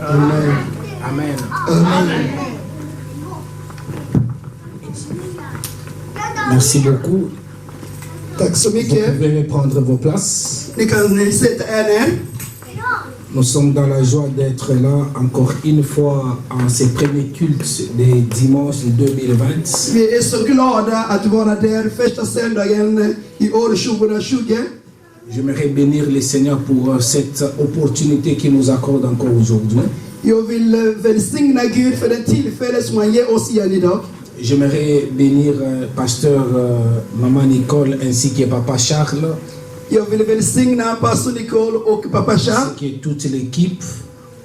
Amen. Amen. Amen. Merci beaucoup. Tack så Vous mycket. pouvez prendre vos places. Ni kan sätta er ner. Nous sommes dans la joie d'être là encore une fois en ces premiers cultes des dimanches 2020. Vi är så glada att vara där första söndagen i år 2020. J'aimerais bénir le Seigneur pour cette opportunité qu'il nous accorde encore aujourd'hui. Jag vill välsigna Gud för den tillfälle som han ger oss igen idag. J'aimerais bénir pasteur Maman Nicole ainsi que Papa Charles, Jag vill välsigna pastor Nicole och pappa Charles ainsi que toute l'équipe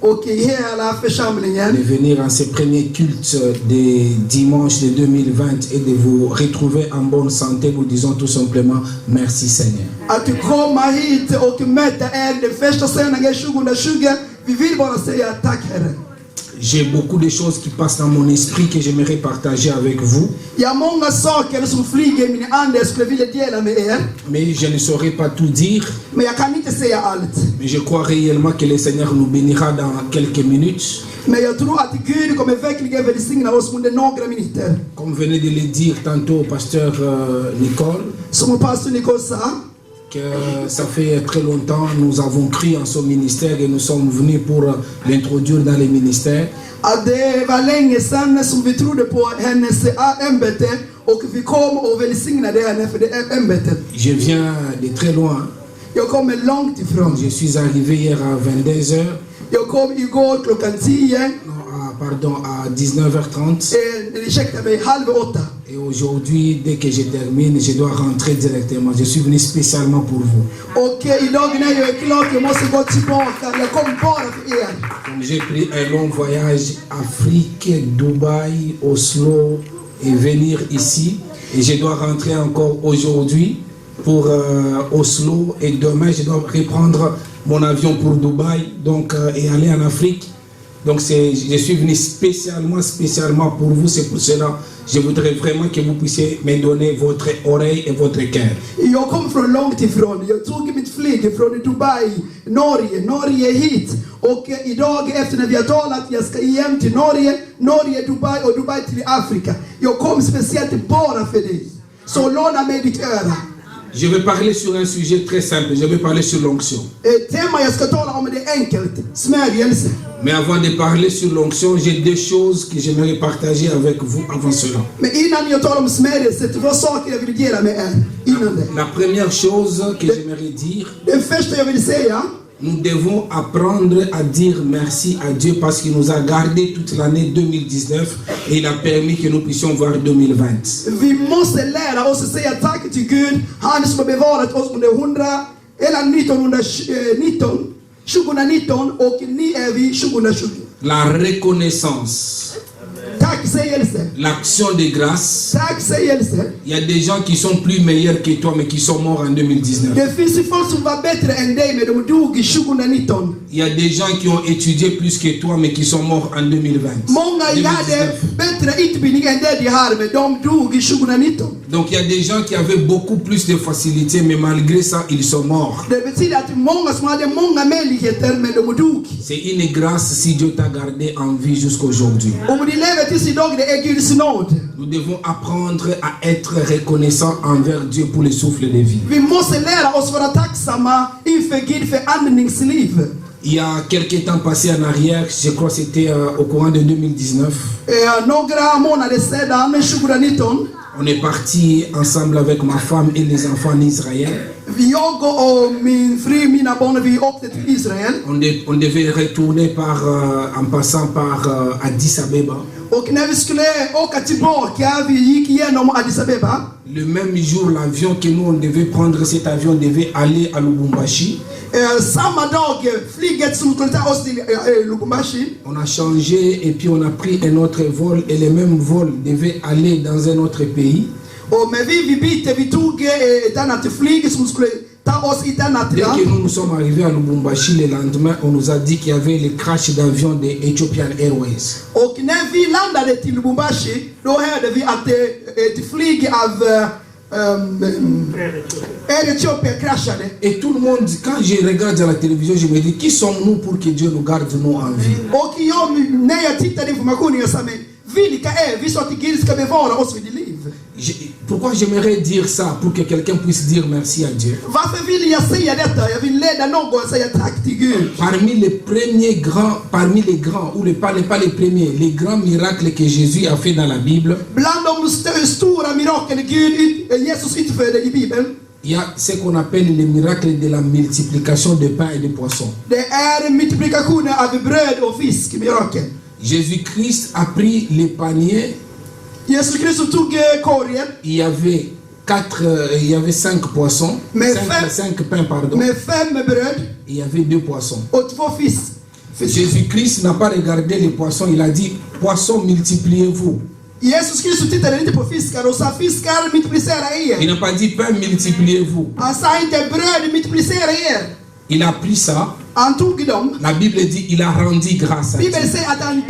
och hela församlingen. de venir en ces premiers cultes des dimanches de 2020 et de vous retrouver en bonne santé. Nous disons tout simplement merci Seigneur. Att komma hit och möta er den första söndagen 2020. Vi vill bara säga tack Herre. J'ai beaucoup de choses qui passent dans mon esprit que j'aimerais partager avec vous. Jag har många saker som flyger i min ande jag skulle vilja dela med er. Mais je ne saurais pas tout dire. Men jag kan inte säga allt. Mais je crois réellement que le Seigneur nous bénira dans quelques minutes. Men jag tror att Gud kommer verkligen välsigna oss under några minuter. Comme venait de le dire tantôt pasteur Nicole, Som pastor Nicole sa, que ça fait très longtemps nous avons cru en son ministère et nous sommes venus pour l'introduire dans les ministères. att det var länge sedan som vi trodde på hennes ämbete och vi kom och välsignade henne för det ämbetet. Je viens de très loin. Jag kommer långt ifrån. Je suis arrivé hier à 22h. Jag kom igår klockan 10. Pardon, à 19h30. Ursäkta mig, 7:30. Et aujourd'hui, dès que je termine, je dois rentrer directement. Je suis venu spécialement pour vous. Och idag när jag är klar, jag måste gå tillbaka. Jag kom bara för er. Donc j'ai pris un long voyage Afrique, Dubaï, Oslo et venir ici. Et je dois rentrer encore aujourd'hui pour Oslo et demain je dois reprendre mon avion pour Dubaï donc, et aller en Afrique. Donc je suis venu spécialement pour vous, c'est pour cela je voudrais vraiment que vous puissiez me donner votre oreille et votre cœur. Jag kom från långt ifrån. Jag tog mitt flyg från Dubai, Norge hit. Och idag efter när vi har talat, jag ska igen till Norge, Dubai och Dubai till Afrika. Jag kom speciellt bara för dig. Så låna mig ditt öra. Je vais parler sur un sujet très simple, je vais parler sur l'onction. Tema jag ska tala om det enkelt, smörjelse. Mais avant de parler sur l'onction, j'ai deux choses que j'aimerais partager avec vous avant cela. Men innan jag talar om smörjelse, det var saker jag vill dela med er innan det. La première chose que j'aimerais dire, Det första jag vill säga, nous devons apprendre à dire merci à Dieu parce qu'il nous a gardé toute l'année 2019 et il a permis que nous puissions voir 2020. vi måste lära oss att säga tack till Gud. Han som har bevarat oss under 2019 och ni är vi 2020. La reconnaissance, Tacksägelse. l'action de grâce. Tacksägelse. Il y a des gens qui sont plus meilleurs que toi mais qui sont morts en 2019. Det finns ju folk som var bättre än dig men de dog i 2019. Il y a des gens qui ont étudié plus que toi mais qui sont morts en 2020. Många hade bättre utbildning än det de har men de dog i 2019. Donc il y a des gens qui avaient beaucoup plus de facilité mais malgré ça ils sont morts. Det betyder att många som hade många möjligheter men de dog. C'est une grâce si Dieu t'a gardé en vie jusqu'aujourd'hui. Om de lever tills idag, det är Guds nåd. Nous devons apprendre à être reconnaissants envers Dieu pour le souffle de vie. Vi måste lära oss vara tacksamma inför Gud för andningsliv. Il y a quelques temps passé en arrière, je crois que c'était au courant de 2019. Några månader sedan, 2019. On est parti ensemble avec ma femme et les enfants en Israël. Jag och min fru, mina barn, vi åkte till Israel. On devait retourner en passant par Addis Abeba. Och när vi skulle åka tillbaka, vi gick igenom Addis Abeba. Le même jour, l'avion que nous on devait prendre, cet avion devait aller à Lubumbashi. Samma dag, flyget som skulle ta oss till Lubumbashi. On a changé et puis on a pris un autre vol et le même vol devait aller dans un autre pays. Men vi bytte, vi tog ett annat flyg som skulle ta oss i ett annat Dès land. que nous sommes arrivés à Lubumbashi le lendemain, on nous a dit qu'il y avait le crash d'avion de Ethiopian Airways. Och när vi landade till Lubumbashi, då hörde vi att ett flyg av Etiopien kraschade. Et tout le monde, quand je regarde à la télévision, je me dis, qui sommes-nous pour que Dieu nous garde nous en vie? Och när jag tittar informationen jag sa, men vilka är vi så att Gud ska bevara oss vid liv? Pourquoi j'aimerais dire ça? Pour que quelqu'un puisse dire merci à Dieu. Varför vill jag säga detta? Jag vill leda någon att säga tack till Gud. Parmi les grands, ou pas les premiers, les grands miracles que Jésus a fait dans la Bible, Bland de stora mirakel Jesus utförde i Bibeln, il y a ce qu'on appelle les miracles de la multiplication de pain et de poissons. det är multiplikationen av bröd och fisk, mirakel. Jésus-Christ a pris les paniers. Jesus Kristus tog korgen Il y avait 5 poissons, 5 pains, pardon. med 5 bröd Il y avait 2 poissons. och 2 fisk. Jésus-Christ n'a pas regardé les poissons, il a dit, poissons, multipliez-vous. Jesus Kristus tittade inte på fiskar och sa, fiskar multiplicera Il er. n'a pas dit, pain, multipliez-vous. Han sa inte, bröd multiplicera er. Il a pris ça. Han tog dem. La Bible dit, il a rendu grâce à Dieu. Bibeln säger att han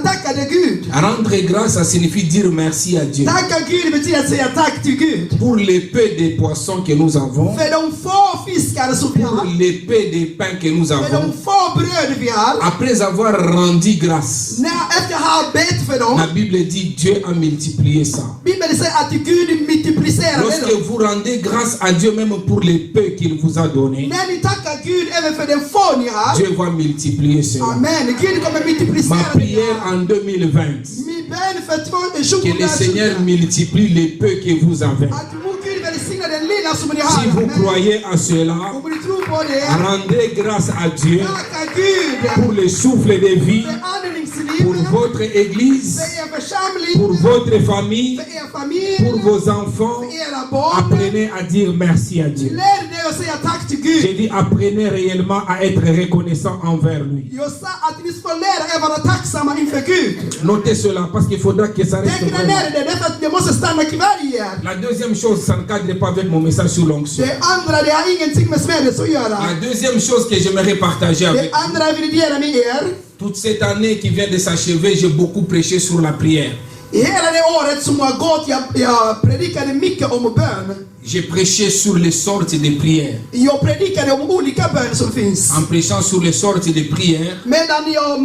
tackade Gud. Rendre grâce, ça signifie dire merci à Dieu. Tacka Gud betyder att säga tack till Gud. Pour l'épée des poissons que nous avons, För de få fiskar som vi pour har, l'épée des pains que nous för de avons, få bröd vi har, après avoir rendu grâce, efter att ha bett för dem, la Bible dit Dieu a multiplié ça. Bibeln säger att Gud multiplicerar Lorsque dem. vous rendez grâce à Dieu même pour l'épée qu'il vous a donnée, När ni tackar Gud även för den få ni har, Dieu va multiplier cela. amen, Gud kommer Ma multiplicera det. prière en 2020, Min bön för que le Seigneur 2020, multiplie l'épée que vous avez. att Gud välsignar den lilla som ni Si vous har. croyez à cela, Om ni tror på det, rendez grâce à Dieu tacka Gud pour le souffle de vie, för pour andningslivet, votre église, för er församling, pour votre famille, för er familj, pour vos enfants. för era barn. Apprenez à dire merci à Dieu. Lär dig att säga tack till J'ai Gud. dit apprenez réellement à être reconnaissant envers lui. Jag sa att ni ska lära er vara tacksamma inför Gud. Notez cela parce qu'il faudra que ça reste Teckna vraiment. ner det, därför att det måste stanna kvar i er. La deuxième chose, ça ne cadre pas avec mon message sur l'onction. Det andra, det har ingenting med smärelse att göra. La deuxième chose que j'aimerais partager Det avec vous, andra jag vill dela med er. toute cette année qui vient de s'achever, j'ai beaucoup prêché sur la prière. I hela det året som har gått, jag predikade mycket om bön. J'ai prêché sur les sortes de prières. Jag predikade om olika bön som finns. En prêchant sur les sortes de prières, Medan jag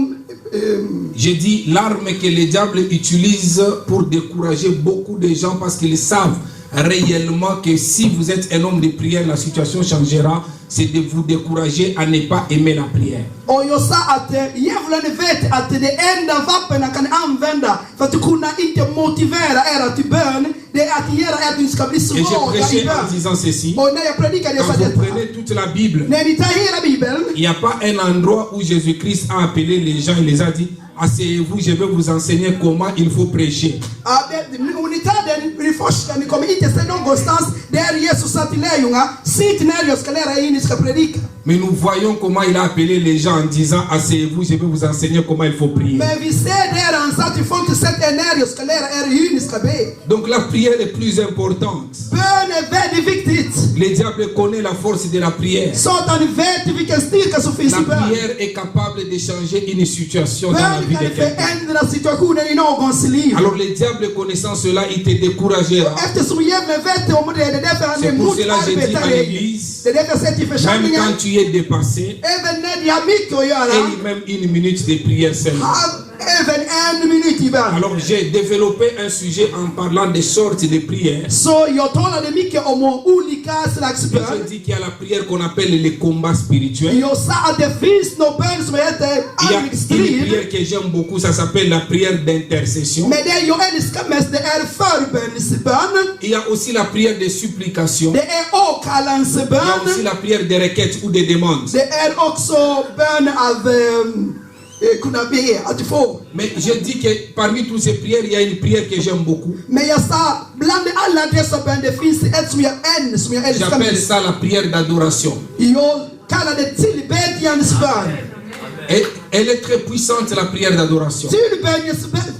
j'ai dit l'arme que le diable utilise pour décourager beaucoup de gens parce qu'ils savent réellement que si vous êtes un homme de prière, la situation changera, c'est de vous décourager à ne pas aimer la prière. och jag sa att djävulen vet att det enda vapen han kan använda för att kunna inte motivera er till bön, det är att göra att ni ska bli Et j'ai svaga i prêché en bön. disant ceci. Och när jag predikade, jag sa Quand vous detta. prenez toute la Bible, När ni tar hela Bibeln, il n'y a pas un endroit où Jésus-Christ a appelé les gens et les a dit, asseyez-vous, je vais vous enseigner comment il faut prêcher. om ni tar den i forskar, ni kommer inte se någonstans där Jesus sa till lärjungarna, sitt när jag ska lära er hur ni ska predika. Mais nous voyons comment il a appelé les gens en disant, asseyez-vous, je vais vous enseigner comment il faut prier. Men vi ser där han sa till folk, sätt er när jag ska lära er hur ni ska be. Donc la prière est plus importante. Bön är väldigt viktigt. Le diable connaît la force de la prière. Satan vet vilken styrka som finns La i bön. prière est capable de changer une situation dans la Bön vie kan de quelqu'un. förändra situationen i någons liv. Alors le diable connaissant cela, il te découragera. Eftersom djävulen vet om det är därför han är C'est pour cela que j'ai dit à motarbetar dig. l'église, Det är därför jag säger till même församlingen, quand tu es dépassé, även när de har mycket att göra, et même une minute de prière seulement. även en minut i bön. Alors j'ai développé un sujet en parlant des sortes de prières. Så jag talade mycket om olika slags Je bön. dis qu'il y a la prière qu'on appelle les combats spirituels. Jag sa att det finns någon bön som heter Il y a andlig une strid. prière que j'aime beaucoup, ça s'appelle la prière d'intercession. Men det jag älskar mest, det är förbönsbön. Il y a aussi la prière de supplication. Det är Il y a aussi åkallelsebön. la prière de requête ou de demande. Det är också bön av kunna be, att få. Mais je dis que parmi toutes ces prières, il y a une prière que j'aime beaucoup. Men jag sa, bland alla dessa bön, det finns ett som jag älskar J'appelle mest. ça la prière d'adoration. Jag kallar det tillbedjandets bön. Elle est très puissante, la prière d'adoration.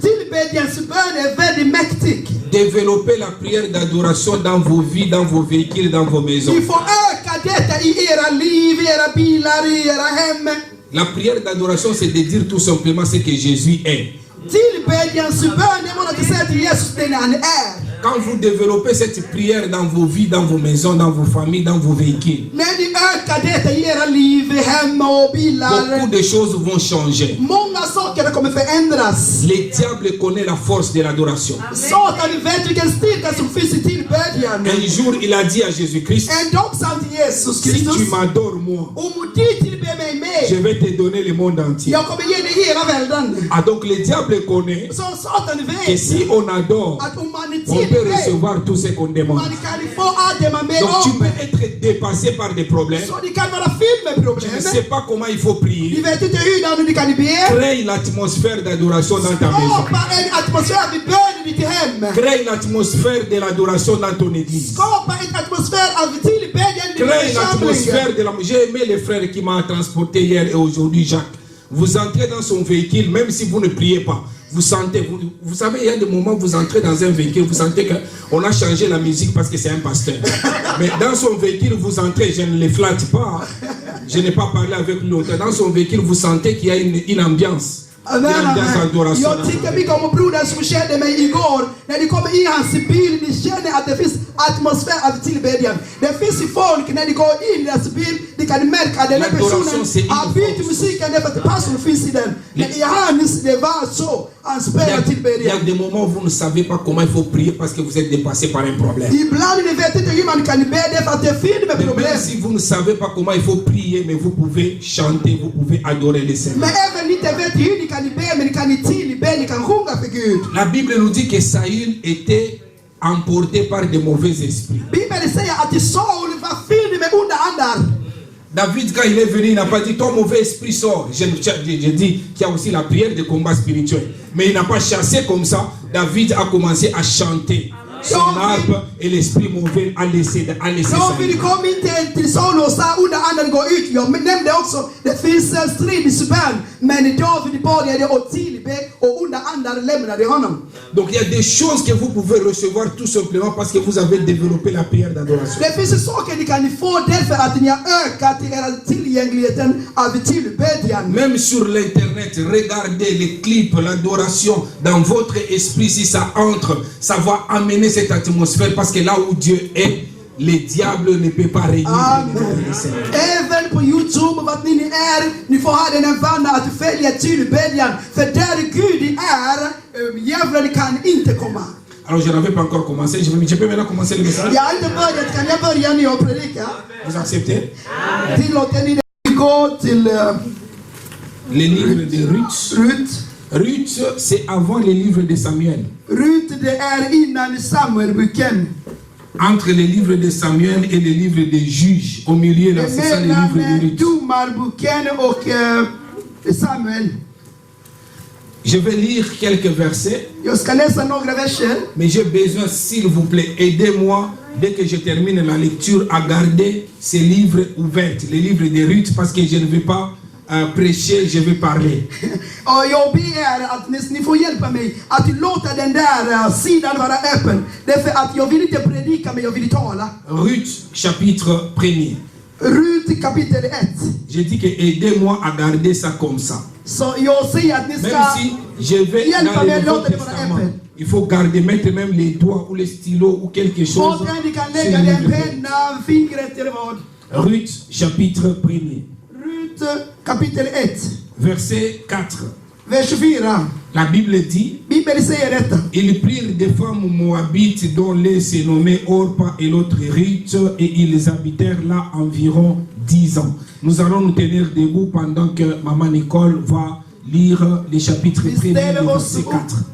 Tillbedjandets bön är väldigt mäktig. Développez la prière d'adoration dans vos vies, dans vos véhicules, dans vos maisons. Ni får öka detta i era liv, i era bilar, i era hem. La prière d'adoration, c'est de dire tout simplement ce que Jésus est. Tillbedjandets bön, det var att säga till Jesus den han är. Quand vous développez cette prière dans vos vies, dans vos maisons, dans vos familles, dans vos véhicules, När ni ökar detta i era liv, hemma och bilar, beaucoup de choses vont changer. många saker kommer förändras. Le diable connaît la force de l'adoration. Satan vet vilken styrka som finns i tillbedjan. Un jour, il a dit à Jésus-Christ, En dag sa han till Jesus si tu Kristus, m'adores moi, om du tillber mig je med, vais te donner le monde entier. jag kommer ge dig hela världen. Ah, donc le diable connaît Så Satan que vet si on adore, att om man är on peut tillber, recevoir tout ce qu'on demande. man kan få allt det man ber Donc tu om. peux être dépassé par des problèmes. Så ni kan vara fylld med Tu problem. ne sais pas comment il faut Ni prier. vet inte hur ni kan be. Crée l'atmosphère d'adoration dans ta maison. Skapa en atmosfär vid bönen i ditt hem. Crée l'atmosphère de l'adoration dans ton église. Skapa en atmosfär av tillbedjan i din Crée församling. l'atmosphère de la... J'ai aimé le frère qui m'a transporté hier et aujourd'hui, Jacques. Vous entrez dans son véhicule, même si vous ne priez pas. Vous sentez, vous savez, il y a des moments où vous entrez dans un véhicule, vous sentez qu'on a changé la musique parce que c'est un pasteur. Mais dans son véhicule, vous entrez, je ne le flatte pas. Je n'ai pas parlé avec lui longtemps. Dans son véhicule, vous sentez qu'il y a une ambiance. Amen, amen. Jag tycker mycket om brodern som kände mig igår. När ni kommer i hans bil, ni känner att det finns atmosfär av tillbedjan. Det finns ju folk, när ni går in i deras bil, ni kan märka att den här personen har bytt musiken därför att pastorn finns i den. Men i hans, det var så. Han spelar Il y tillbedjan. a des moments où vous ne savez pas comment il faut prier parce que vous êtes dépassé par un problème. Ibland ni vet inte hur man kan be därför att det är fyllt med Mais problem. même si vous ne savez pas comment il faut prier, mais vous pouvez chanter, vous pouvez adorer le Seigneur. Men även ni inte vet hur ni kan be, men ni kan tillbe, ni kan sjunga för Gud. La Bible nous dit que Saül était emporté par de mauvais esprits. Bibeln säger att Saul var fylld med onda andar. David, quand il est venu, il n'a pas dit ton mauvais esprit sort. J'ai dit qu'il y a aussi la prière de combat spirituel. Mais il n'a pas chassé comme ça. David a commencé à chanter. Son arbre et l'esprit mauvais a laissé David kom inte till Saul och sa onda anden gå ut. Jag nämnde också, det finns en strid i Suban. Men David började och tillbe och onda andar lämnade honom. Donc il y a des choses que vous pouvez recevoir tout simplement parce que vous avez développé la prière d'adoration. Det finns saker ni kan få därför att ni har ökat era tillgängligheten av tillbedjan. Même sur l'internet, regardez les clips, l'adoration dans votre esprit. Si ça entre, ça va amener cette atmosphère parce que là où Dieu est, le diable ne peut pas régner. Även på YouTube, vart ni är, ni får ha den här vanan att följa tillbedjan. För där Gud är, djävulen kan inte komma. Alors je n'avais pas encore commencé, je peux maintenant commencer le message. Jag har inte börjat, kan jag börja nu och predika? Vous acceptez? Tillåter ni det? Gå till Les livres de Ruth. Rut. Ruth, c'est avant les livres de Samuel. Rut, det är innan Samuelboken. Entre les livres de Samuel et les livres des juges, au milieu là, c'est ça les livres de Ruth. Domarboken och Samuel. Je vais lire quelques versets, Jag ska läsa några verser. mais j'ai besoin, s'il vous plaît, aidez-moi, dès que je termine la lecture, à garder ces livres ouverts, les livres de Ruth, parce que je ne vais pas prêcher, je vais parler. Och jag ber att ni får hjälpa mig att låta den där sidan vara öppen. Därför att jag vill inte predika, men jag vill tala. Ruth, chapitre 1er. Rut kapitel 1. J'ai dit que aidez-moi à garder ça comme ça. Så jag säger att ni Même ska si je vais dans le Nouveau Testament, il faut garder, mettre même les doigts ou les stylos ou quelque chose. Båten ni kan sur lägga le den livre. penna, fingret eller vad. Ruth, chapitre 1er. Rut kapitel 1. Verset 4. Vers 24. La Bible dit, Bibeln säger detta. ils prirent des femmes moabites dont l'un se nommait Orpa et l'autre Ruth, et ils habitèrent là environ 10 ans. Nous allons nous tenir debout pendant que Maman Nicole va lire les chapitres 1er, verset 4.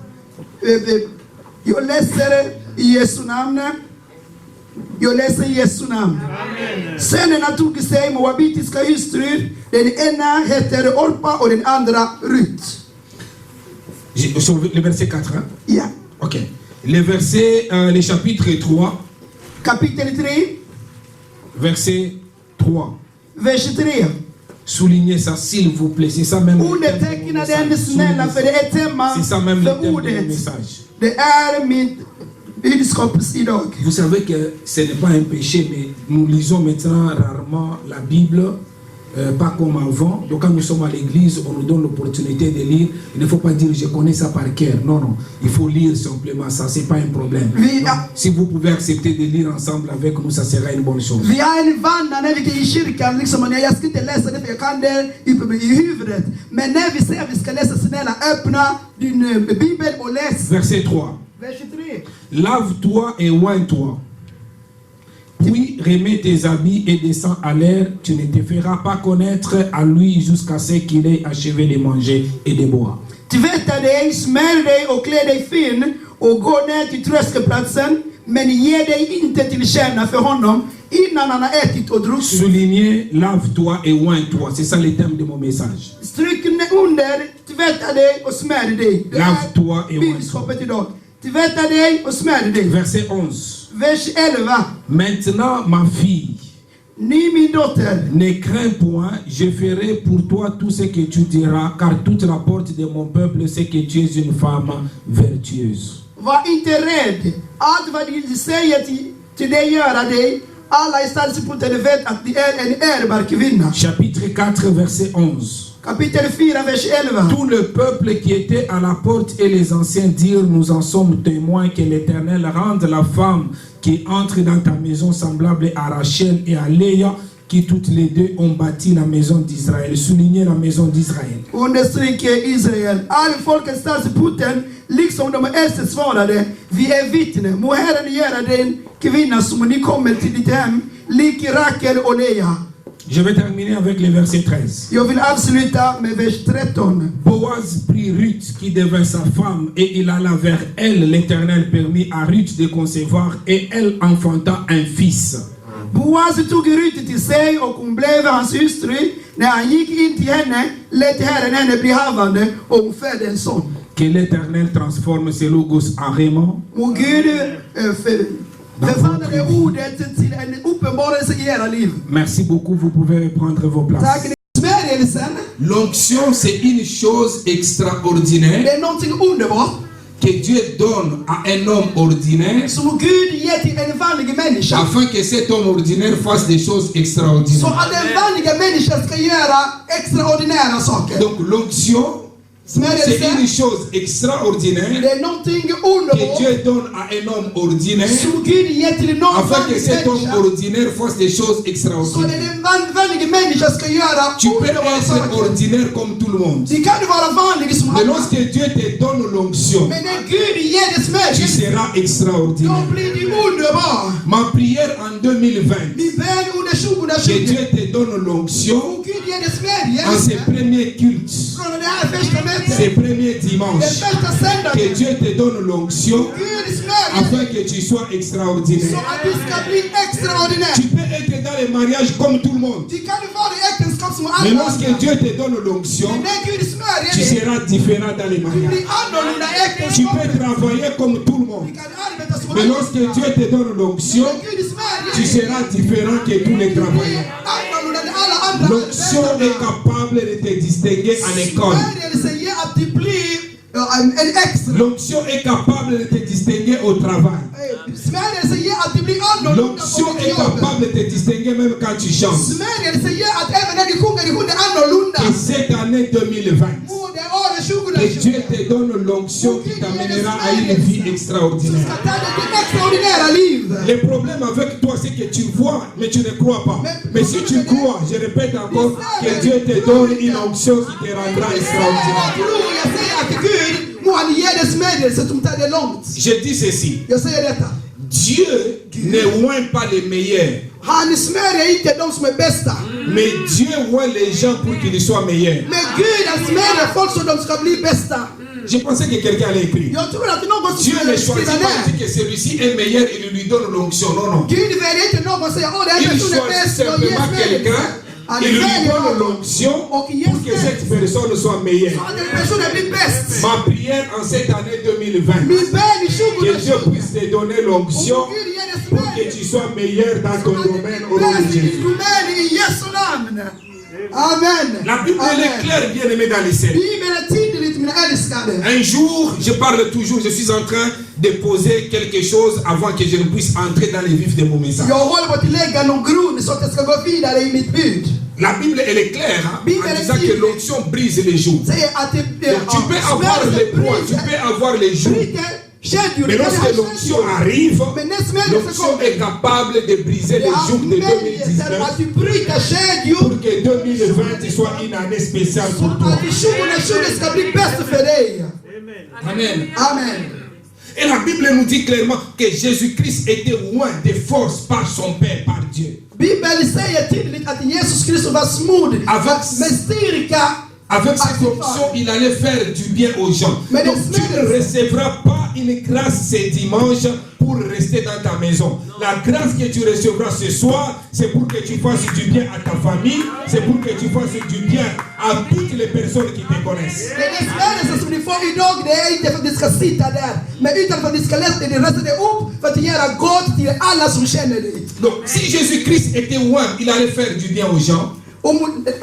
Jag läser i Jesu namn. Jag läser i Jesu namn. Sönerna tog sig moabitiska hustrur. Den ena heter Orpa och den andra Rut. Le verset 4, hein? Ja. Ok. Le chapitre 3, Kapitel 3, verset 3. vers 3. Soulignez ça, s'il vous plaît. C'est ça même. Underteckna den snälla, för det är tema C'est ça même le för thème du ordet. message. Det är mitt budskap idag. Vous savez que ce n'est pas un péché, mais nous lisons maintenant rarement la Bible. pas comme avant. Donc quand nous sommes à l'église, on nous donne l'opportunité de lire. Il ne faut pas dire je connais ça par cœur. Non, non. Il faut lire simplement ça. C'est pas un problème. Donc, si vous pouvez accepter de lire ensemble avec nous, ça sera une bonne chose. Vi är en vana när vi i kyrkan, liksom, jag ska inte läsa det för jag kan det i huvudet. Men när vi säger att vi ska läsa, snälla öppna din bibel och läs. Verset 3. Vers 23. Lave-toi et oins-toi. Puis remets tes habits et descends à l'air. Tu ne te feras pas connaître à lui jusqu'à ce qu'il ait achevé de manger et de boire. Tvätta dig, smörj dig och klä dig fin och gå ner till tröskelplatsen. Men ge dig inte till känna för honom innan han har ätit och druckit. Soulignez, lave-toi et oins-toi. C'est ça le thème de mon message. Stryk under, tvätta dig och smörj dig. Det Lave-toi et är oins-toi. budskapet idag. Tvätta dig och smörj dig. Verset 11. Vers 11. Maintenant, ma fille, Ni min dotter, ne crains point, je ferai pour toi tout ce que tu diras, car toute la porte de mon peuple sait que tu es une femme vertueuse. var inte rädd. Allt vad de säger till dig göra dig. Alla i stadsporten vet att det är en ärbar kvinna. Chapitre 4, verset 11. Kapitel 4, vers 11. Tout le peuple qui était à la porte et les anciens dirent, nous en sommes témoins que l'Éternel rende la femme qui entre dans ta maison semblable à Rachel et à Léa, qui toutes les deux ont bâti la maison d'Israël. Soulignez la maison d'Israël. Understryker Israel. All folkets stadsporten, liksom de äldste svarade, vi är vittnen. Må Herren göra den kvinna som ni kommer till ditt hem, lik Rakel och Lea. Je vais terminer avec le verset 13. Jag vill avsluta med vers 13. Boaz prit Ruth qui devint sa femme et il alla vers elle. L'Éternel permit à Ruth de concevoir et elle enfanta un fils. Boaz tog Rut till sig och hon blev hans hustru. När han gick in till henne lät Herren henne bli havande och hon födde en son. Que l'Éternel transforme ce logos en réman. Och Gud förvandlade ordet till en uppenbarelse i era liv. Merci beaucoup, vous pouvez prendre vos Tack places. ni smörjelsen. L'onction, c'est une chose extraordinaire Det är någonting underbart que Dieu donne à un homme ordinaire som Gud ger till en vanlig människa. afin que cet homme ordinaire fasse des choses Så extraordinaires. att den vanliga människan ska göra extraordinära saker. Donc l'onction, c'est Smörjelsen, une chose extraordinaire det är någonting que underbart Dieu donne à un homme ordinaire som Gud ger till någon afin que vanlig cet homme människa. ordinaire fasse des choses Så extraordinaires. den vanliga människan ska göra Tu peux underbara être saker. ordinaire comme tout le monde. Det kan vara vanlig som Mais alla. lorsque Dieu te donne l'onction, Men när Gud ger dig tu smörjelse, seras då extraordinaire. blir du underbar. Ma prière en 2020, Min bön under que 2020. Dieu te donne l'onction Och Gud ger dig en smörjelse ces premiers cultes, från det här första ces mötet. premiers Den dimanches. första Que söndagen. Dieu te donne l'onction Gud smörjer afin que tu sois så extraordinaire. att du ska bli extraordinär. Tu peux être dans les mariages comme tout le monde. Du kan vara i äktenskap som Mais alla lorsque andra. Dieu te donne l'onction, Men när Gud smörjer tu dig, seras différent dans les du mariages. blir annorlunda i Tu peux äktenskapet. travailler comme tout le monde. Du kan arbeta som Mais alla lorsque andra. Dieu te donne l'onction, När Gud smörjer tu dig, seras différent que tous les du blir travailleurs. annorlunda än alla andra. L'onction est capable de te distinguer à l'école. Smörjelse ger att du blir en extra. L'onction est capable de te distinguer au travail. Smörjelse ger att du blir annorlunda på L'onction ditt est jobb. capable de te distinguer même quand tu chantes. Smörjelse ger att även när du sjunger är annorlunda. Et cette année 2020, Och det året que 2020 Dieu te donne l'onction qui t'amènera à une vie så extraordinaire. ska ta dig till extraordinära liv. Le problème avec toi, c'est que tu vois, mais tu ne crois pas. Mais si tu crois, je répète encore, que Dieu te donne une onction qui te rendra extraordinaire. Jag säger att Gud må han ge dig smörjelse som tar dig långt. Je dis ceci, Jag säger detta. Dieu ne oint pas les meilleurs, Han smörjer inte de som är bästa. mais Dieu oint les gens pour qu'ils soient meilleurs. Men Gud han smörjer folk så de ska bli bästa. Je pensais que quelqu'un allait écrire. Jag tror att någon Dieu ne skulle choisit skriva pas ner. dit que celui-ci est meilleur et lui donne l'onction. Non, non. Gud väljer inte någon och säger åh den här Il personen är choisit bäst och ger simplement quelqu'un smörjelse. Han et lui väljer donne någon l'onction och ger pour que cette smörjelse. personne soit meilleure. Så att den personen blir bäst. Ma prière en cette année 2020, Min bön i que Dieu 2020. puisse te donner l'onction Och Gud ger dig pour que smörjelse. tu sois meilleur dans ton domaine au nom de Bäst i Jésus. domän i Jesu namn. Amen. La Bible elle est Amen. claire, bien aimé dans les scènes. Bibeln är tydligt mina älskade. Un jour, je parle toujours, je suis en train de poser quelque chose avant que je ne puisse entrer dans les vifs de mon message. Jag håller på att lägga någon grund så att jag ska gå vidare i mitt bud. La Bible, elle est claire hein, Bible, en elle disant dit- que l'onction brise les jours. Donc, tu peux avoir les poids, tu peux avoir les jours. Mais lorsque l'onction arrive, l'onction est capable de briser les jours de 2019 pour que 2020 soit une année spéciale pour toi. Amen. Amen. Et la Bible nous dit clairement que Jésus-Christ était loin de force par son Père, par Dieu. Bibeln säger tydligt att Jesus Kristus var smord med styrka. Avec cette onction, il allait faire du bien aux gens. Mais Donc les tu semaines- ne recevras pas une grâce ce dimanche pour rester dans ta maison. La grâce que tu recevras ce soir, c'est pour que tu fasses du bien à ta famille, c'est pour que tu fasses du bien à toutes les personnes qui te connaissent. Det är smörjelsen som ni får idag, det är inte för att ni ska sitta där, men utan för att ni ska läsa det upp för att göra gott till alla som känner dig. Donc si Jésus-Christ était loin, il allait faire du bien aux gens.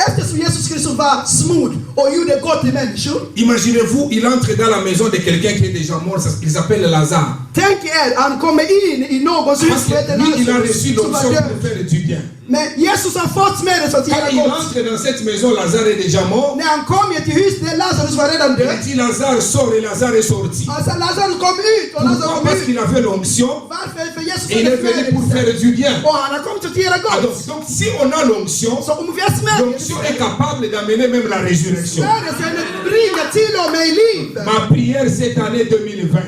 Eftersom Jesus Kristus var smord och gjorde gott till människor. Imaginez-vous, il entre dans la maison de quelqu'un qui est déjà mort, il s'appelle Lazare. Tänk er, han kommer in i någons hus Parce som heter que lui, il a Lazarus, reçu som var l'onction död. pour faire du bien. Men Jesus har fått smörjelsen för att Quand göra il gott. entre dans cette maison, Lazare est déjà mort. När han kom till huset där Lazarus var redan Il a död. dit Lazare sort et Lazare est sorti. Han sa Lazarus kom ut och Lazarus Pourquoi? kom Parce ut. qu'il avait l'onction Varför? För Jesus et il est venu pour faire du bien. och han har kommit att göra Ah, gott. donc si on a l'onction, Så om vi har l'onction est capable d'amener même la résurrection. smörjelsen bringar till och med liv. Ma prière cette année 2020,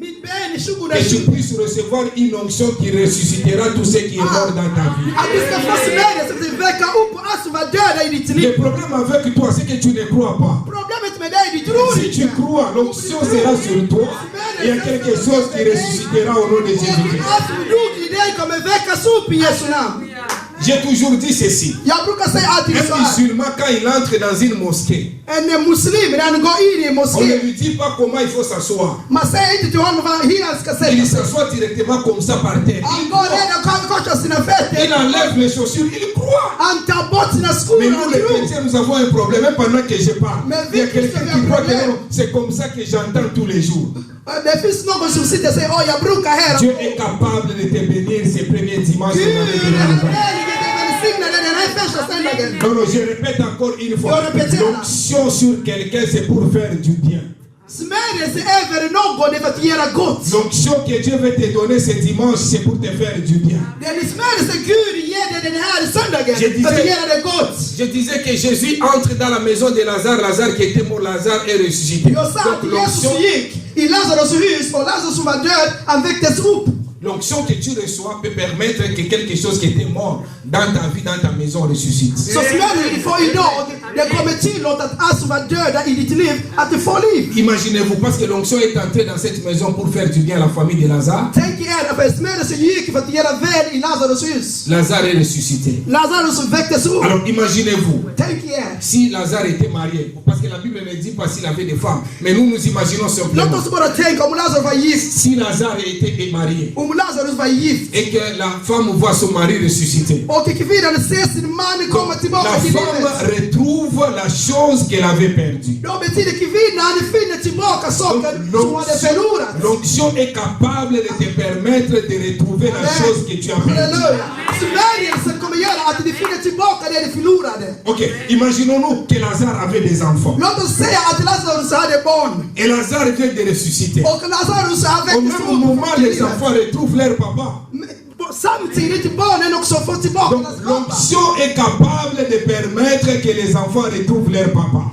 Mitt bön i que tu 2020. puisses recevoir une onction qui ressuscitera tout ce qui est mort dans ta vie. Att du ska få smörjelsen att väcka upp allt som var döda i ditt Le liv. problème avec toi, c'est que tu ne crois pas. Problemet med dig, du tror Si tu inte. crois, l'onction sera sur toi. Il y a quelque chose qui ressuscitera au nom de Jésus-Christ. Allt som dog i dig kommer väckas upp i Jesu namn. J'ai toujours dit ceci. Jag brukar säga alltid så Un här. musulman, quand il entre dans une mosquée, En muslim, när han går in i en on ne moské, lui dit pas comment il faut s'asseoir. man säger inte till honom hur han ska Il sätta sig. s'assoit directement comme ça par terre. Han går redan och korsar sina fötter. Il enlève les chaussures, il croit. Han tar bort sina skor Mais och nous han les tror. chrétiens, nous avons un problème, même pendant que je parle. Mais Il y a vu quelqu'un qu'il y a qui un croit que problème. non, c'est comme ça que j'entends tous les jours. Det finns någon som sitter och säger, åh jag brukar här. Dieu est capable de te bénir ces premiers dimanches de Gud, l'année den här 2020. vägen, den välsignade den här första söndagen. Non, non, je répète encore une fois. Je répète. L'onction sur quelqu'un, c'est pour faire du bien. Smörjelse över någon är för att göra gott. L'onction que Dieu veut te donner ce dimanche, c'est pour te faire du bien. Den smörjelse Gud ger dig den här söndagen Je disais- för att göra dig gott. Je disais que Jésus entre dans la maison de Lazare. Lazare qui était mort, Lazare est ressuscité. Jag sa Donc att Jesus l'onction, gick i Lazarus hus och Lazarus som var död, han väcktes upp. l'onction que tu reçois peut permettre que quelque chose qui était mort dans ta vie, dans ta maison ressuscite. Så smörjelsen du får idag, det kommer tillåta att allt som var döda i ditt liv, att du får liv. Imaginez-vous, parce que l'onction est entrée dans cette maison pour faire du bien à la famille de Lazare. Tänk er att smörjelsen gick för att göra väl i Lazarus hus. Lazare est ressuscité. Lazarus väcktes upp. Alors imaginez-vous, Tänk er. si Lazare était marié, parce que la Bible ne dit pas s'il avait des femmes, mais nous nous imaginons Låt simplement. oss bara tänka om Lazarus var gift. Si Lazare était marié Om Lazarus var gift. et que la femme voit son mari ressuscité, Och kvinnan ser sin man komma tillbaka la till femme livet. retrouve la chose qu'elle avait perdue. Då betyder kvinnan finner tillbaka saken som hon hade förlorat. L'onction est capable de te permettre de retrouver la chose que tu as perdue. Halleluja. Smörjelsen kommer göra att du finner tillbaka det du förlorade. Ok, imaginons-nous que Lazare avait des enfants. Låt oss säga att Lazarus hade barn. Et Lazare vient de ressusciter. Och Lazarus har Au väckts même moment, les upp. enfants retrouvent leur papa. Samtidigt barnen också får tillbaka Donc deras pappa. l'onction est capable de permettre que les enfants retrouvent leur papa.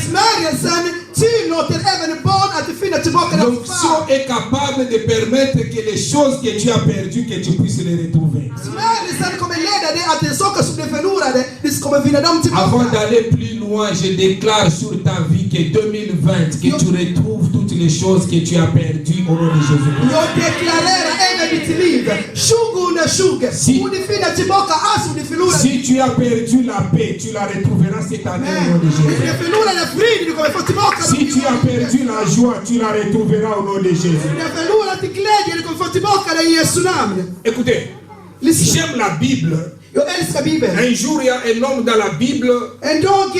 Smörjelsen tillåter även barn att finna tillbaka deras L'onction far. est capable de permettre que les choses que tu as perdues, que tu puisses les retrouver. Smörjelsen kommer leda dig att de saker som du förlorade, du kommer vinna dem Avant tillbaka. d'aller plus loin, je déclare sur ta vie que 2020, que tu retrouves toutes les choses que tu as perdues au nom de Jésus-Christ. Jag deklarerar över ditt liv 2020. Om du finner tillbaka allt som du förlorade. Si tu as perdu la paix, tu la retrouveras cette année au nom de Om Jésus. du förlorade frid, du kommer få tillbaka dem. Si tu as perdu la joie, tu la retrouveras au nom de Jésus. Om du förlorat din glädje, du kommer få tillbaka det i Jesu namn. Écoutez, Lyssna. j'aime la Bible. Jag älskar Bibeln. Un jour, il y a un homme dans la Bible, En dag,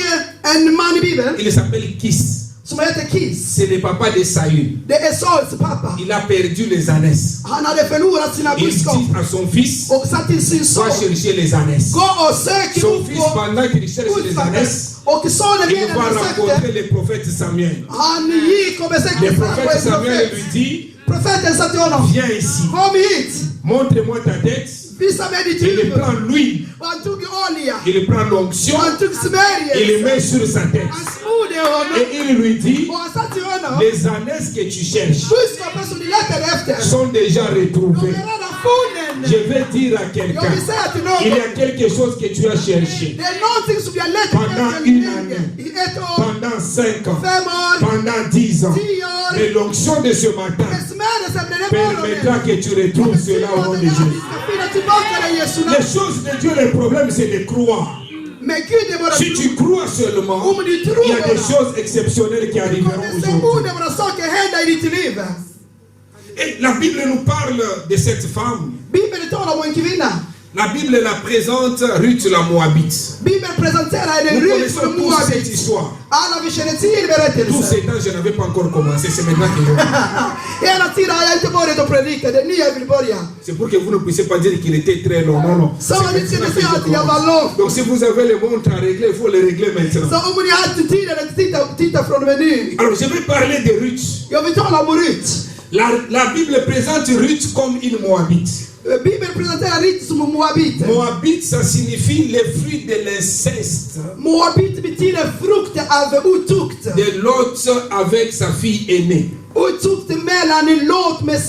en man i Bibeln. il s'appelle Kis. som heter Kis. C'est le papa de Saül. Det är Sauls pappa. Il a perdu les ânesses. Han hade förlorat sina Il boskap dit à son fils, och sa till sin son, va chercher les ânesses. gå och sök Son upp fils, på pendant qu'il cherche les ânesses, och sonen il medan va han rencontrer sökte, le prophète Samuel. han gick och Le besökte prophète Samuel lui profet. dit, Profeten sa till honom, viens ici, kom hit, montre-moi ta tête. visa mig ditt Il huvud. prend l'huile, Och han tog olja, il prend l'onction, han tog il le smörjelse, met sur sa tête. han smorde honom Et il lui dit, och han sa till honom, les ânesses que tu cherches budskapen som du letade efter, sont déjà de retrouvées. är redan funnen. Je vais dire à Jag quelqu'un, vill säga till il y någon, a quelque chose que tu as cherché det är någonting som jag letat Pendant efter une länge. année. I ett år, pendant 5 ans, 5 år, pendant 10 ans. 10 år. Mais l'onction de ce matin Med smörjelsen blir det permettra morgonen. que tu retrouves cela au nom de Jésus. Vi ska finna tillbaka det i Jesu Les namn. choses de Dieu, le problème c'est de croire. Men Gud är våra Si tu crois seulement, Om du tror il y a des bara, choses exceptionnelles qui arriveront kommer det se aujourd'hui. underbara saker hända i ditt liv. Et la Bible nous parle de cette femme. Bibeln talar om en kvinna. La Bible la présente Ruth la Moabite. Bibeln presenterar en Nous Rut connaissons från tous cette Moabit. histoire. Alla vi känner till Tout berättelsen. ce temps, je n'avais pas encore commencé. C'est maintenant que je... Hela tiden har jag inte börjat att predika. Det är nu jag vill börja. C'est pour que vous ne puissiez pas dire qu'il était très long. Non, non. Så C'est man inte ska maintenant que säga je att jag commence. var lång. Donc si vous avez les montres à régler, il faut les régler Så maintenant. om ni har inte tiden att titta från och med nu. Alors je vais parler de Ruth. Jag vill tala om Rut. La Bible présente Ruth comme une Moabite. Bibeln presenterar Rut som en Moabit. Moabite, ça signifie les fruits de l'inceste Moabit betyder frukter av otukt. de Lot avec sa fille aînée. Otukt mellan en Lot med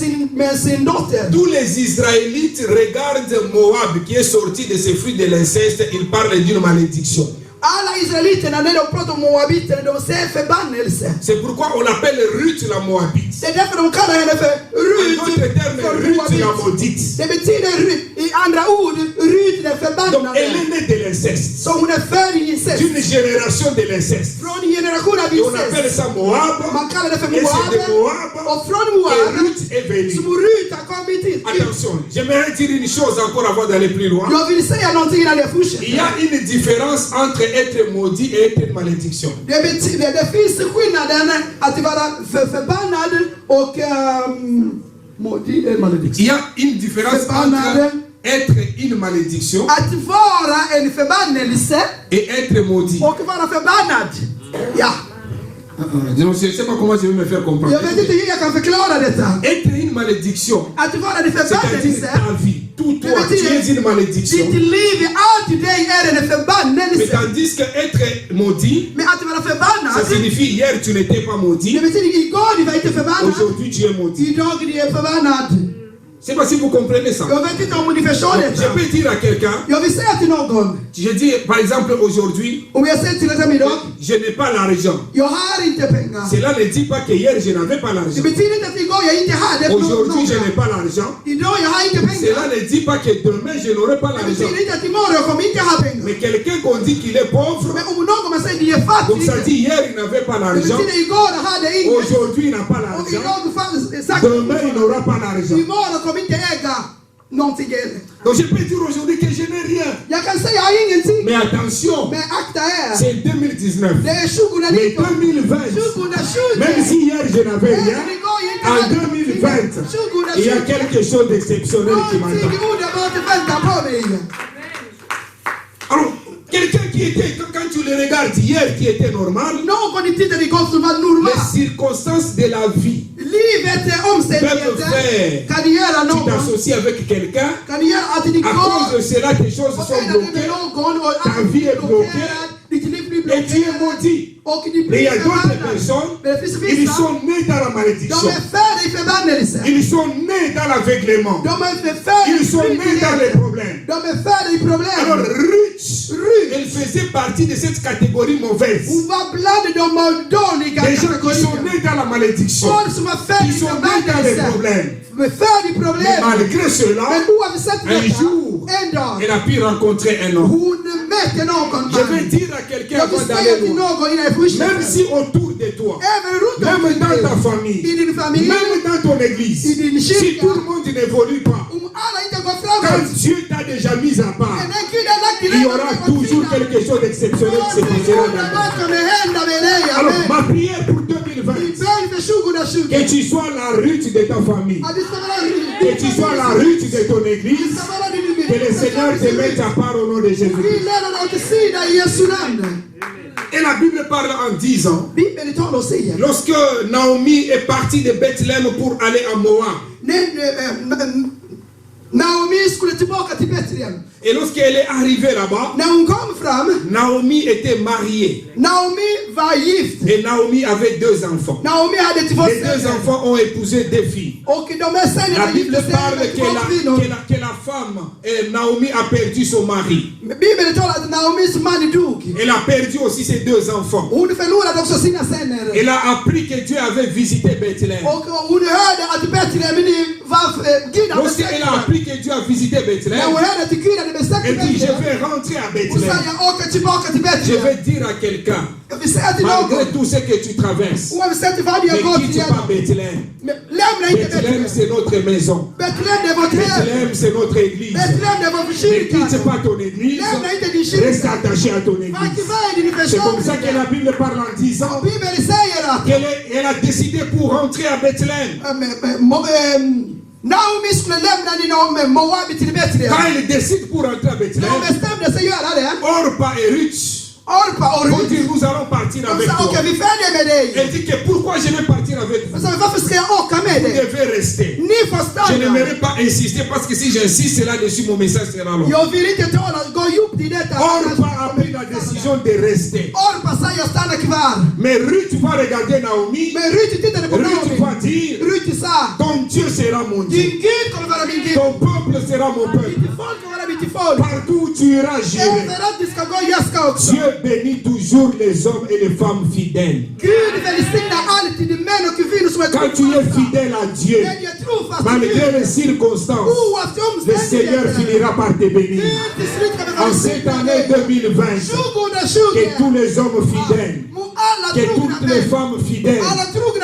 sin dotter. Tous les Israélites regardent Moab qui est sorti de ces fruits de l'inceste, ils parlent d'une malédiction. Alla israeliterna när de pratar om moabiter, de ser förbannelse. C'est pourquoi on l'appelle Ruth la Moabite. Det är därför de kallar henne för En d'autres Rut. termes, För Ruth la Moabit. maudite. Det betyder i andra ord, Rut den Donc elle förbannade. est née de l'inceste, Så hon är född i incest. d'une génération de l'inceste. Från en generation av Et on appelle incest. ça Moab. Man kallar det för Et c'est de Moab. Moab Och från que Moab Ruth est venue. som Rut har kommit hit. Attention, j'aimerais dire une chose encore avant d'aller plus loin. Jag vill säga någonting innan jag Il y fortsätter. a une différence entre être maudit et être une malédiction. Det finns skillnaden att vara förbannad och maudit är malediktion. Il y a une différence entre être une malédiction Att vara en förbannelse et être maudit. och vara förbannad. Ja, Je ne sais pas comment je vais me faire comprendre. jag vet inte hur jag kan förklara detta. Être une malédiction, Att vara en c'est-à-dire förbannelse, ta vie, tout toi, tu es une malédiction. ditt liv, allt i dig är en Mais förbannelse. tandis que être maudit, Men att vara ça förbannad, signifie hier tu n'étais pas det maudit, betyder igår du var inte förbannad, aujourd'hui tu es maudit. idag du är förbannad. Je ne sais pas si vous comprenez ça. Jag vet inte om ni förstår Donc, detta. je peux dire à quelqu'un, Jag vill säga till någon, je dis par exemple aujourd'hui, om jag säger till exempel idag, je n'ai pas l'argent. jag har inte pengar. Cela ne dit pas que hier je n'avais pas Det l'argent. betyder inte att igår jag inte hade Aujourd'hui je n'ai något. pas l'argent. Idag jag har inte pengar. Cela ne dit pas que demain je n'aurai pas Det l'argent. betyder inte att imorgon jag kommer inte ha pengar. Mais quelqu'un qu'on dit qu'il est pauvre, Men om någon kommer säga att de är donc ça fattiga, dit hier il n'avait pas det l'argent, betyder igår jag hade inget. aujourd'hui il n'a pas Och l'argent, idag fanns sagt, demain il n'aura pas l'argent. imorgon kommer inte äga någonting heller. Donc je peux dire aujourd'hui que je n'ai rien. Jag kan säga jag har ingenting. Mais attention, Men akta er. c'est 2019. Det är Mais 2019. 2020, 2020. même si hier je n'avais rien, Även igår jag inte en hade 2020, il y a 2020. quelque chose d'exceptionnel qui m'attend. Någonting underbart väntar på mig. Alors, quelqu'un qui était, quand tu le regardes hier, qui était normal, Någon i tiden igår som var normal. les circonstances de la vie Livet är peuvent omständigheter. faire, Kan du göra tu någon? t'associes avec quelqu'un, Kan du göra att det à går? cause de cela, tes choses Och sont sen är det med bloquées någon och Ta allt vie är est bloquée. blockerad. Ditt liv blir et tu es blockerat. maudit. Och du Mais il y blir a d'autres förbannad. personnes, Men det finns ils vissa, sont nés dans la de malédiction. är födda i förbannelse. Ils sont nés dans l'aveuglement. De är födda i Ils sont nés dans les blindhet. problèmes. De är födda i Alors problem. Ruth, Ruth, elle faisait partie de cette catégorie mauvaise. hon var bland de dåliga Des gens qui sont kategorierna. nés dans la malédiction. Folk som är födda Ils i sont nés dans les förbannelse. problèmes. De är födda i Mais problem. malgré cela, Men oavsett un detta, jour, en dag, elle a pu rencontrer un homme. hon mötte någon Je vais man. dire à quelqu'un Jag vill avant säga d'aller till loin. någon innan jag Même fortsätter. si autour de toi, Även runt même omkring dans ta dig, famille, i din familj, même dans ton église, i din si kyrka, tout le monde n'évolue pas, om alla inte går quand framåt, Dieu t'a déjà mis à part, men den Gud har lagt i il y aura toujours quelque chose d'exceptionnel qui se passera dans ta vie. Någonting kommer hända med dig, Alors, amen. ma prière pour 2020, shuke. Que tu sois la Ruth de ta famille. Que tu sois la Ruth de ton église. Que le Seigneur te mette à part au nom de Jésus. Et la Bible parle en disant, lorsque Naomi est partie de Bethléem pour aller à Moab, et lorsqu'elle est arrivée là-bas, Naomi était mariée. Et Naomi avait 2 enfants. Les 2 enfants ont épousé 2 filles. La Bible parle que la femme, Naomi a perdu son mari. Elle a perdu aussi ses 2 enfants. Elle a appris que Dieu avait visité Bethléem. Lorsqu'elle a appris que Dieu a visité Bethléem, elle dit, je vais rentrer à Bethléem. Je vais dire à quelqu'un, malgré tout ce que tu traverses, ne quitte pas Bethléem. Bethléem, c'est notre maison. Bethléem, c'est notre église. Ne quitte pas ton église. Reste attaché à ton église. C'est comme ça que la Bible parle en disant qu'elle a décidé pour rentrer à Bethléem. Quand elle décide pour rentrer à Bethléem, Orpa et Ruth vont dire, nous allons partir avec toi. Elle dit que pourquoi je vais partir avec vous? Vous devez rester. Je n'aimerais pas insister parce que si j'insiste là-dessus, mon message sera long. Orpa a pris la décision de rester. Mais Ruth va regarder Naomi. Ruth va dire, ton Dieu sera mon Dieu. Ton peuple sera mon peuple. Partout où tu iras, j'irai. Dieu bénit toujours les hommes et les femmes fidèles. Quand tu es fidèle à Dieu, malgré les circonstances, le Seigneur finira par te bénir. En cette année 2020, que tous les hommes fidèles, que toutes les femmes fidèles,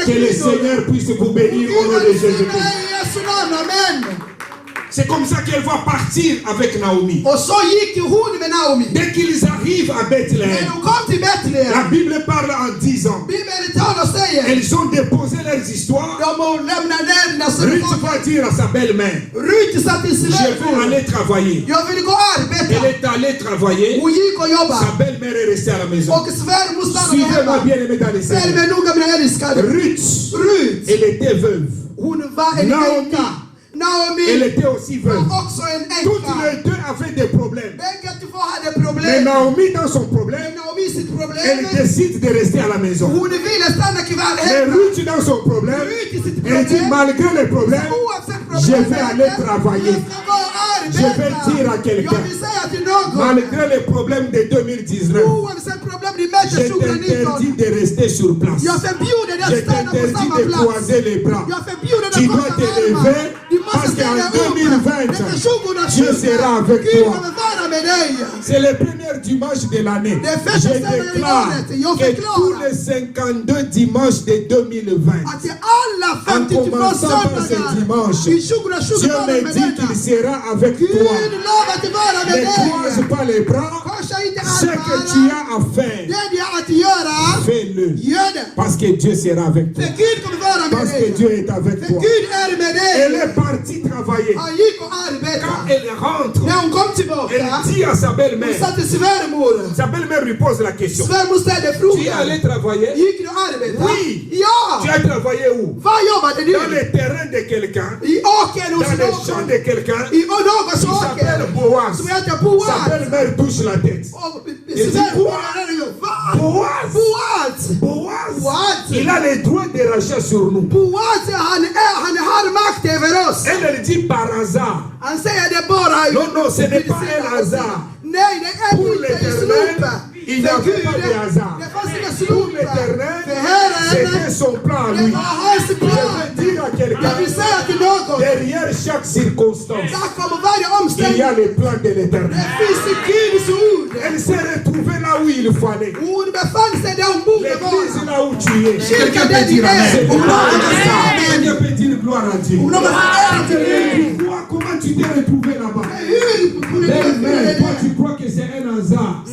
que le Seigneur puisse vous bénir au nom de Jésus-Christ. C'est comme ça qu'elle va partir avec Naomi. Dès qu'ils arrivent à Bethléem, la Bible parle en disant, elles ont déposé leurs histoires. Ruth va dire à sa belle-mère, je vais aller travailler. Elle est allée travailler. Sa belle-mère est restée à la maison. Suivez-moi bien aimé dans les Seigneurs. Ruth, elle était veuve. Naomi, elle était aussi veuve. Toutes les deux avaient des problèmes. Mais Naomi, dans son problème, elle décide de rester à la maison. Mais Ruth, dans son problème, elle dit, malgré les problèmes, je vais aller travailler. Je vais dire à quelqu'un, malgré les problèmes de 2019, je t'interdis de rester sur place. Je t'interdis de croiser les bras. Tu dois te lever parce qu'en 2020, Dieu sera avec toi. C'est le premier dimanche de l'année. Je déclare que tous les 52 dimanches de 2020, en commençant par ce dimanche, Dieu me dit qu'il sera avec toi. Ne croise pas les bras. Ce que tu as à faire, fais-le. Parce que Dieu sera avec toi. Parce que Dieu est avec toi. Elle est partie travailler. Quand elle rentre, elle dit à sa belle-mère, sa belle-mère lui pose la question, tu es allé travailler? Oui. Tu as travaillé où? Dans les terrains de quelqu'un, dans les champs de quelqu'un qui s'appelle Boaz. Sa belle-mère touche la tête. Elle dit, quoi? Boaz, il a le droit de racheter sur nous. Elle dit par hasard. Non, ce n'est pas un hasard. Pour l'Éternel, il n'y avait pas de hasard. Pour l'Éternel, c'était son plan à lui. Je veux dire à quelqu'un, derrière chaque circonstance, il y a le plan de l'Éternel. Elle s'est retrouvée là où il fallait. L'église là où tu es. Quelqu'un peut dire amen. Quelqu'un peut dire gloire à Dieu. Tu vois comment tu t'es retrouvé là-bas. Toi, tu crois que c'est un hasard. Ce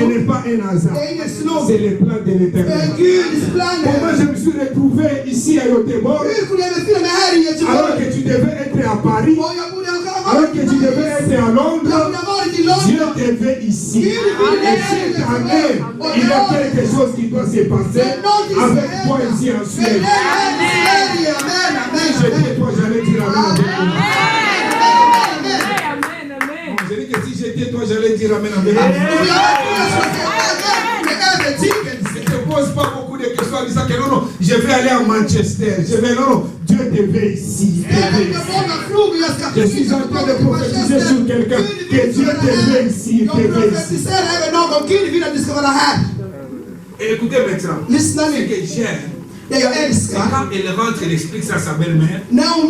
n'est pas un hasard. Det är ingen slump. C'est le plan de Det l'éternel. är Guds Comment planer. je me suis retrouvé ici à Göteborg Hur kunde jag befinna mig här i alors Göteborg? que tu devais être à Paris, Och jag borde ha alors varit que i tu devais Paris. être à Jag Londres? borde ha varit i Dieu London. te veut ici. Gud vill Et cette dig année, il y a quelque chose qui doit se passer Det är någonting som avec toi ici en Men det Suède. är i Sverige. Amen, amen, Si je dis amen. toi, j'allais dire amen avec moi. Amen, amen. Je dis que si j'étais toi, j'allais dire amen avec moi. Och jag tror jag ska säga amen med övertygelse. Ne te pose pas beaucoup de questions en disant que non, non, je vais aller à Manchester. Je vais, non, non, Dieu te veut ici. Te Jag veut vet inte ici. många frågor jag ska Je suis en train de prophétiser sur quelqu'un que Dieu te veut ici. Jag Te veut ici. profetiserar över någon. Gud vill att du ska vara här. Et écoutez maintenant, Lyssna ce nu. que j'aime, Det jag c'est älskar. quand elle rentre, elle explique ça à sa belle-mère. När hon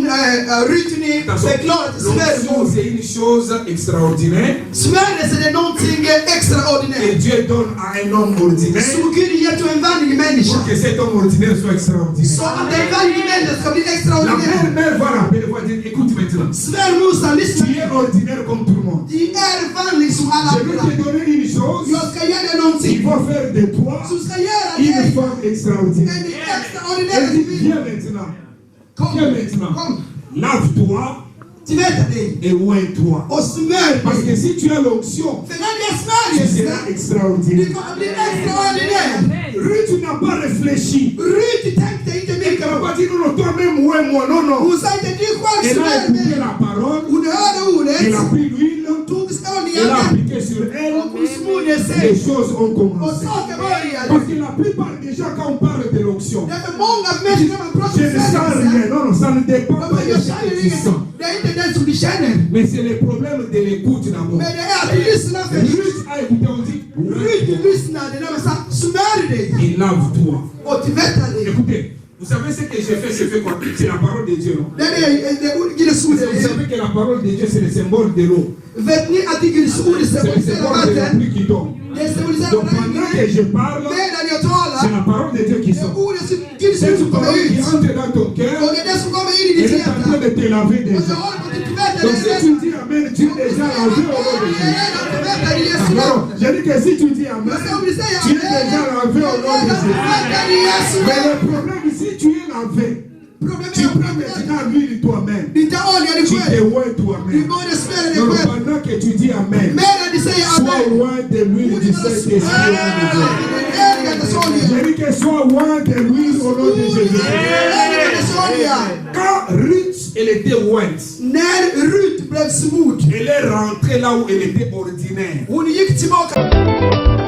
Rytni förklarar till L'onction, svärmor. c'est une chose extraordinaire Smörjelse det är någonting que extraordinärt. Dieu donne à un homme ordinaire Som Gud ger till en vanlig människa. pour que cet homme ordinaire soit extraordinaire. Så att en vanlig människa ska bli La extraordinär. belle-mère va rappeler, va dire, écoute maintenant, Svärmorsan, lyssna. tu es ordinaire comme tout le monde. De är vanlig som alla Je vais andra. te donner une chose Jag ska ge dig qui någonting va faire de toi som ska göra une dig femme extraordinaire. en Elle extraordinär dit, kvinna. viens maintenant, Kom, viens maintenant, kom. lave-toi Tvätta dig et oins-toi. och smörj Parce dig. que si tu as l'onction, För när det är tu smörjelse, seras du extraordinaire. kommer bli extraordinär. Ruth n'a pas réfléchi. Rut tänkte inte Elle mycket n'a på. pas dit non, non, toi-même, ouais, moi, non, non. Hon sa inte du själv Elle a smörj écouté mig. la parole, Hon hörde elle a ordet, pris l'huile, tog elle a skåningen appliqué sur elle, och hon smorde les sig. choses ont Och commencé. saker började. Parce que la plupart, déjà, quand on parle de l'onction, Därför många människor när man pratar je ne sens smörjelse, rien. Non, non, ça ne dépend de pas bara, de jag ce känner que tu ingenting. sens. Det är inte den som du känner. Mais c'est le problème de l'écoute d'abord. Men det är att du lyssnar först. Ruth a écouté, on dit, Rut lyssnade när man sa smörj dig et lave-toi. och tvätta dig. Écoutez, vous savez ce que j'ai fait, c'est quoi? C'est la parole de Dieu, non? Det är Guds ord. Vous savez que la parole de Dieu, c'est le symbole de l'eau. Vet ni att Guds ord C'est le symboliserar symbole de la vatten? pluie qui tombe. Det symboliserar Donc pendant que regnet. je parle, Medan jag c'est talar, la parole de Dieu qui det är sort. ordet som Guds ord Cette som kommer parole qui ut. entre dans ton cœur, Och det är det som kommer in i ditt elle est en hjärta. train de te laver Och déjà. jag håller på att tvätta Donc dig. si tu dis Amen, tu es déjà lavé au nom de Jésus. Alors, je dis que si tu dis Amen, tu es déjà lavé au nom de Jésus. Mais le problème, si tu es lavé, tu prends maintenant l'huile toi-même. Inte olja dig Tu te själv. oins Du toi-même. borde smörja dig Donc själv. pendant que tu dis Amen, Medan du säger sois amen. loin de l'huile du Saint-Esprit au nom de Jésus. Heligandets olja. Je dis que sois loin de l'huile au nom de Jésus. Heligandets olja. Quand Ruth, elle était ointe, När Rut blev smord, elle est rentrée là où elle était ordinaire. hon gick tillbaka.